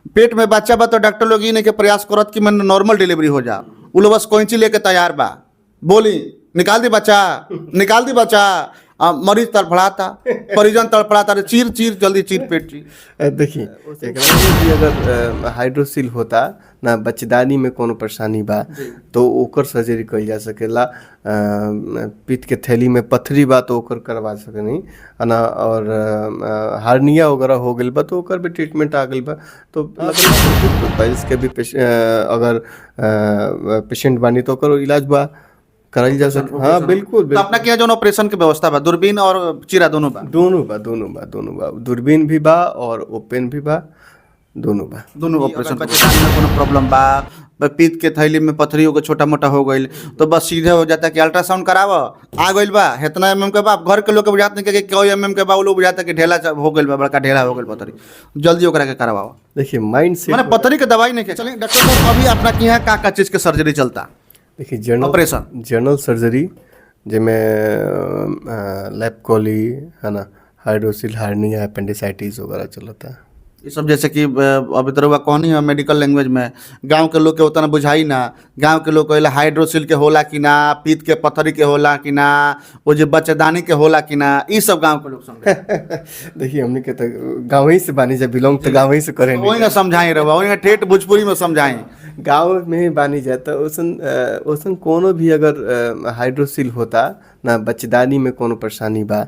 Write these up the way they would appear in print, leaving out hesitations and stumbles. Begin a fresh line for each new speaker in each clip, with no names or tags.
पेट में बच्चा बा तो डॉक्टर लोग ये नहीं के प्रयास करत कि मैं नॉर्मल डिलीवरी हो जा। उ लोग बस कोइंची लेके तैयार बा, बोली निकाल दी बच्चा, निकाल दी बच्चा। मरीज तड़फड़ाता, परिजन तड़फड़ाता, अरे चीर चीर जल्दी चीर पेट चीर।
देखिए एकरा में भी अगर हाइड्रोसिल होता ना बच्चेदानी में कोनो परेशानी बा तो ओकर सर्जरी कइल जा सकेला। पित्त के थैली में पथरी बा तो ओकर करवा सकनी है ना, और हार्निया वगैरह हो गइल बा तो ओकर भी ट्रीटमेंट आ गइल बा। तो पाइल्स के भी अगर पेशेंट बानी तो ओकर इलाज बा कराई जा सकता। हाँ बिल्कुल,
तो अपना क्या जो ऑपरेशन के व्यवस्था बा, दूरबीन और चीरा दोनों बा?
दोनों बा, दूरबीन भी बा और ओपन भी बा, दोनों बा।
दोनों ऑपरेशन में कोनो प्रॉब्लम बा, पित्त के थैली में पथरी हो गई, छोटा मोटा हो गई, तो बस सीधे हो जाता है कि अल्ट्रासाउंड कराव, आ गई बा इतना एमएम के बा। घर के लोग के बुझाते नहीं कि कोई एमएम के बा, वो लोग बुझाते कि ढेला हो गई बा, बड़का ढेला हो गई पथरी, जल्दी ओकरा के करवाओ।
देखिए माइंड से
मैंने पथरी के दवाई नहीं के चलिए डॉक्टर साहब, अभी अपना की है का चीज़ के सर्जरी चलता?
देखिए जनरल सर्जरी जिसमें लैप्रोकोली है ना, हाइड्रोसिल, हार्निया, एपेंडिसाइटिस वगैरह चलता है।
ये सब जैसे कि अभी तरह कौन है मेडिकल लैंग्वेज में, गांव के लोग के उतना बुझाई ना। गांव के लोग कहला हाइड्रोसिल के होला कि ना, पित्त के पथरी के होला कि ना, वो जो बच्चेदानी के होला कि ना, ये सब गांव के लोग समझे।
देखिए हमने के तो गाँव ही से बानी, जब बिलोंग तो गाँव ही से करें,
वही ना समझाई रहो, वही ना ठेठ भोजपुरी में समझाई।
गाँव में ही बानी जाता ओसन कोनो भी अगर हाइड्रोसिल होता ना बच्चेदानी में कोनो परेशानी बा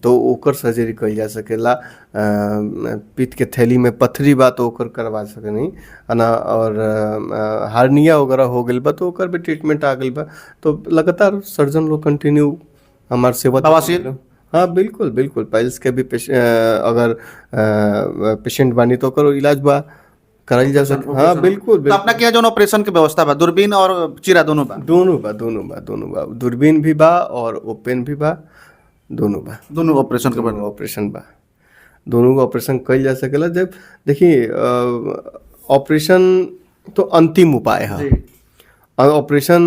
तो ओकर सर्जरी कइल जा सकेला। पित्त के थैली में पथरी बा तो ओकर करवा सकनी है ना, और हार्निया वगैरह हो गइल बा तो ओकर भी ट्रीटमेंट आ गइल बा। तो लगातार सर्जन लोग कंटिन्यू हमार सेवा।
बवासीर?
हाँ बिल्कुल पाइल्स के भी अगर पेशेंट बानी तो ओकर इलाज बा कराई जा सकता। हाँ बिल्कुल।
तो अपना क्या जो ऑपरेशन के व्यवस्था बा, दूरबीन और चीरा दोनों बा?
दोनों बा, दूरबीन भी बा और ओपन भी बा, दोनों बा।
दोनों ऑपरेशन के बाद
ऑपरेशन बा, दोनों का ऑपरेशन कइल जा सकेला। जब देखिए ऑपरेशन तो अंतिम उपाय है। ऑपरेशन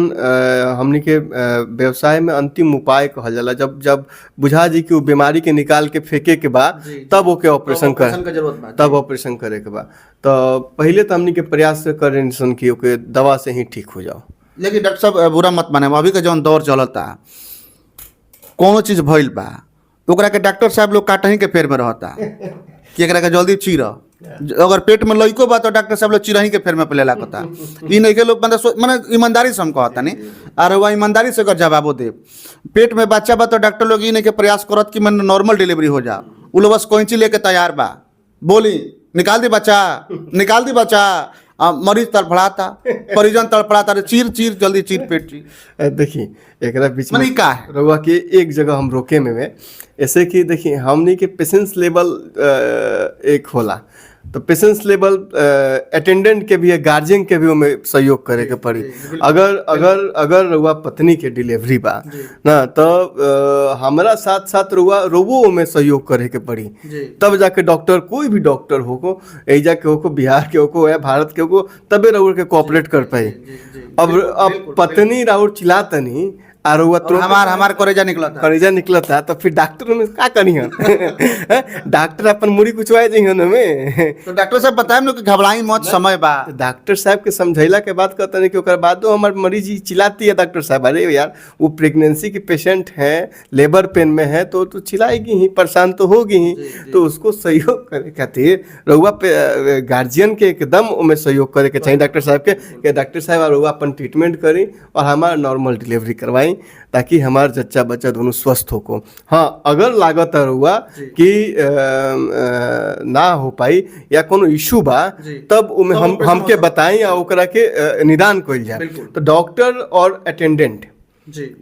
हमनी के व्यवसाय में अंतिम उपाय कहल जाला। जब बुझा जी कि वो बीमारी के निकाल के फेंके के बाद तब ओके ऑपरेशन कर, तब ऑपरेशन करे के बाद। तो पहले तो हमनी के प्रयास करे सन कि ओके दवा से ही ठीक हो जाओ।
लेकिन डॉक्टर साहब बुरा मत माने, अभी के जौन दौर चलता, कोनो चीज़ भइल बा ओकरा के डॉक्टर साहब लोग काटही के फेर में रहता कि एकरा के जल्दी चीर। अगर पेट में लइको बा तो डॉक्टर साहब लोग चिरही के फेर में पहले लागता। ई नहीं के लोग मतलब ईमानदारी से हम कहता नहीं, और वह ईमानदारी से अगर जवाबो दे। पेट में बच्चा बा तो डॉक्टर लोग ये नहीं के प्रयास करत कि मैं नॉर्मल डिलीवरी हो जा। उ लोग बस कोइंची लेके तैयार बा, बोली निकाल दी बच्चा, निकाल दी बच्चा। मरीज तड़फड़ाता, परिजन तड़फड़ाता, अरे चीर चीर जल्दी चीर पेट चीर।
देखिए एकरा बीच में
का है
रउआ के एक जगह हम रोके में ऐसे कि देखिए हमनी के पेशेंस लेवल एक होला, तो पेशेंस लेवल अटेंडेंट के भी, गार्जियन के भी उनमें सहयोग करे के पड़ी। अगर रउआ पत्नी के डिलीवरी बा ना तो हमारा साथ साथ रउआ में सहयोग करे के पड़ी, तब जाके डॉक्टर, कोई भी डॉक्टर हो एजा के हो, बिहार के हो या भारत के हो, तबे रउआ के कोऑपरेट कर पाई। अब पत्नी राउर चिल्लातनी और
हमार करेजा
निकलता तो फिर डॉक्टर में का करी है डॉक्टर अपन मुड़ी कुचवाए जइहन में।
तो डॉक्टर साहब बताएं लोग कि घबराई मत, समय बा।
डॉक्टर साहब के समझैला के बाद कहते हैं कि ओकर बादो हमार मरीज चिल्लाती है, डॉक्टर साहब अरे यार वो प्रेगनेंसी की पेशेंट है, लेबर पेन में है, तो चिल्लाएगी ही, परेशान तो होगी ही। तो उसको सहयोग करे खातिर रउआ गार्जियन के एकदम उनमें सहयोग करे के चाहिए डॉक्टर साहब के डॉक्टर साहब रउआ अपन ट्रीटमेंट करी और हमार नॉर्मल डिलीवरी करवाई, ताकि हमार जच्चा बच्चा दोनों स्वस्थ हो को। हाँ अगर लागत हुआ कि ना हो पाई या कोनो इशू बा तब हमके बताएं या ओकरा के निदान कइल जाए। तो डॉक्टर और अटेंडेंट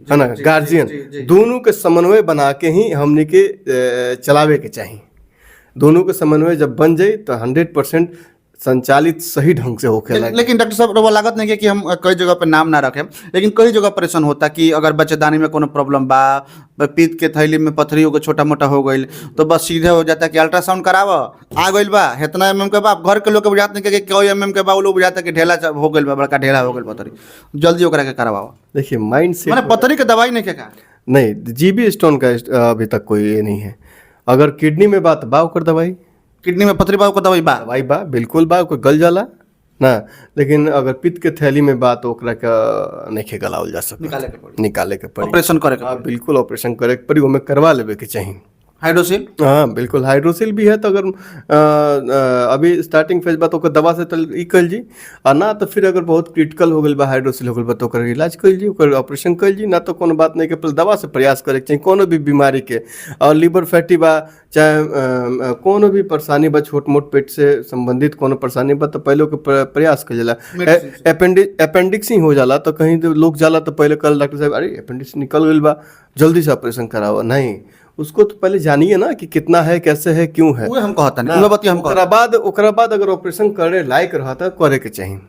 है ना, गार्जियन दोनों के समन्वय बना के ही हमने के चलावे के चाहिए। दोनों के समन्वय जब बन जाए तो 100% संचालित सही ढंग से होके लगे।
लेकिन डॉक्टर साहब वो लागत नहीं है कि हम कई जगह पर नाम ना रखें, लेकिन कई जगह परेशान होता कि अगर बच्चेदानी में कोनो प्रॉब्लम बा, पित्त के थैली में पथरी हो गई, छोटा मोटा हो गई, तो बस सीधे हो जाता कि अल्ट्रासाउंड कराव, आ गई बा इतना एमएम के बा। घर के लोग के बुझाते नहीं कि कोई एमएम के बा, वो लोग बुझाते कि ढेला हो गई बा, बड़का ढेला हो गई पथरी, जल्दी ओकरा के करवाओ।
देखिए माइंड से
मैंने पथरी के दवाई नहीं क्या
नहीं, जीबी स्टोन का अभी तक कोई ये नहीं है। अगर किडनी में बात बा ओकर दवाई
किडनी में पथरी बा ओकर दवाई बा।
दवाई बा, बिल्कुल बा, कोई गल जाला ना, लेकिन अगर पित्त के थैली में बा तो ओकरा का नइखे गलावल जा सकता, निकाले के पड़ी,
ऑपरेशन करे के
हाँ बिल्कुल ऑपरेशन करे के पड़ी, ओमे करवा लेवे के चाही।
हाइड्रोसिल
हाँ बिल्कुल, हाइड्रोसिल भी है तो अगर अभी स्टार्टिंग फेज बा तो ओकर दवा से तो ई कल जी, और ना तो फिर अगर बहुत क्रिटिकल हो गल बा, हाइड्रोसिल हो गल बा तो ओकर इलाज कल जी, ओकर ऑपरेशन कल जी, ना तो कोनो बात नहीं के पहले दवा से प्रयास करे के चाहिए कोनो भी बीमारी के। और लिवर फैटी बा चाहे कोनो भी परेशानी बा, छोट मोट पेट से संबंधित कोनो परेशानी बा तो पहले ओके प्रयास कल जाला। अपेंडिक्स ही हो जाला तो कहीं लोग जाला तो पहले कल डॉक्टर साहब अरे अपेंडिक्स निकल गई बा जल्दी से ऑपरेशन कराओ, नहीं, उसको तो पहले जानिए ना कि कितना है, कैसे है, क्यों है,
उहे हम कहता नहीं, उहे बतिया हम कहता।
ओकरा बाद अगर ऑपरेशन करे लायक रहता करे के चाहिए।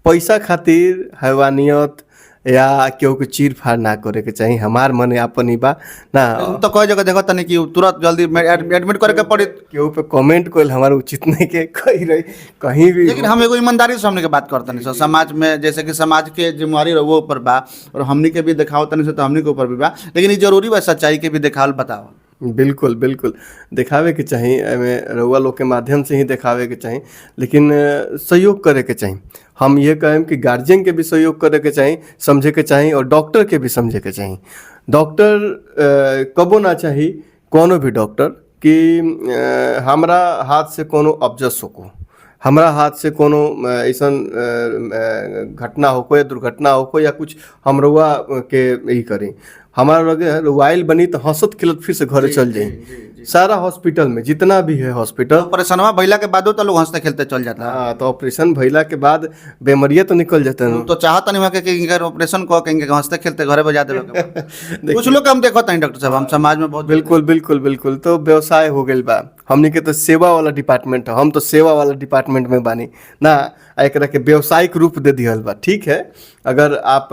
पैसा खातिर हैवानियत या केहू के चीर फाड़ ना करे के चाहिए, हमार मने आपन ही बा ना।
हम तो कई जगह देखत नहीं कि तुरंत जल्दी एडमिट करे के पड़ी,
केहू पे कमेंट कोल हमारा उचित नहीं के कही रही कहीं भी।
लेकिन हम एगो ईमानदारी से हमने के बात करते नहीं सर, समाज में जैसे कि समाज के जिम्मेवारी वो ऊपर बा और हमनी के भी दिखाओ तनी से तो हमनी के ऊपर भी बा, लेकिन ये जरूरी बा सच्चाई के भी दिखावल बताओ।
बिल्कुल बिल्कुल दिखावे के चाहिए, एमे रउआ लोग के माध्यम से ही दिखावे के चाहिए, लेकिन सहयोग करे के चाहिए। हम ये कहें कि गार्जियन के भी सहयोग करे के चाहिए, समझे के चाहिए, और डॉक्टर के भी समझे के चाहिए। डॉक्टर कबो ना चाहिए कोनो भी डॉक्टर कि हमरा हाथ से कोनो अबजस होको, हमरा हाथ से कोनो ऐसा घटना होको या दुर्घटना होको या कुछ हम रउआ के यही करें, हमारा लगे वाइल बनी तो हंसत खिलत फिर से घरे चल जाए। सारा हॉस्पिटल में जितना भी है हॉस्पिटल,
ऑपरेशनवा भइला के बादो तो लोग हंसते खेलते चल जाता है।
हाँ तो ऑपरेशन भइला के बाद बेमरिया तो निकल जाता है।
तो चाहता नहीं कि इनका ऑपरेशन को कहेंगे हंसते खेलते घरे बजा देवे। कुछ लोग हम देखो डॉक्टर साहब, हम समाज में बहुत
बिल्कुल बिल्कुल बिल्कुल, तो व्यवसाय हो गई बा, हमनी के तो सेवा वाला डिपार्टमेंट है, हम तो सेवा वाला डिपार्टमेंट में बानी ना, एकरा के व्यवसायिक रूप दे दिहल बा। ठीक है, अगर आप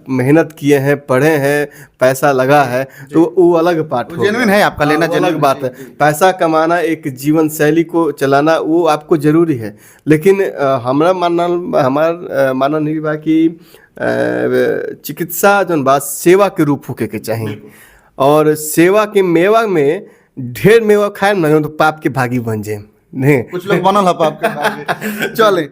मेहनत किए हैं, पढ़े हैं, पैसा लगा है तो वो अलग पार्ट हो,
जेन्युइन है आपका लेना,
अलग बात है। पैसा कमाना, एक जीवन शैली को चलाना वो आपको जरूरी है, लेकिन हमारा मानना नहीं बा कि चिकित्सा जौन बात सेवा के रूप होके के चाहिए, और सेवा के मेवा में ढेर मेवा खाए ना तो पाप के भागी बन जाए। नहीं
कुछ लोग बनल है पाप के चले।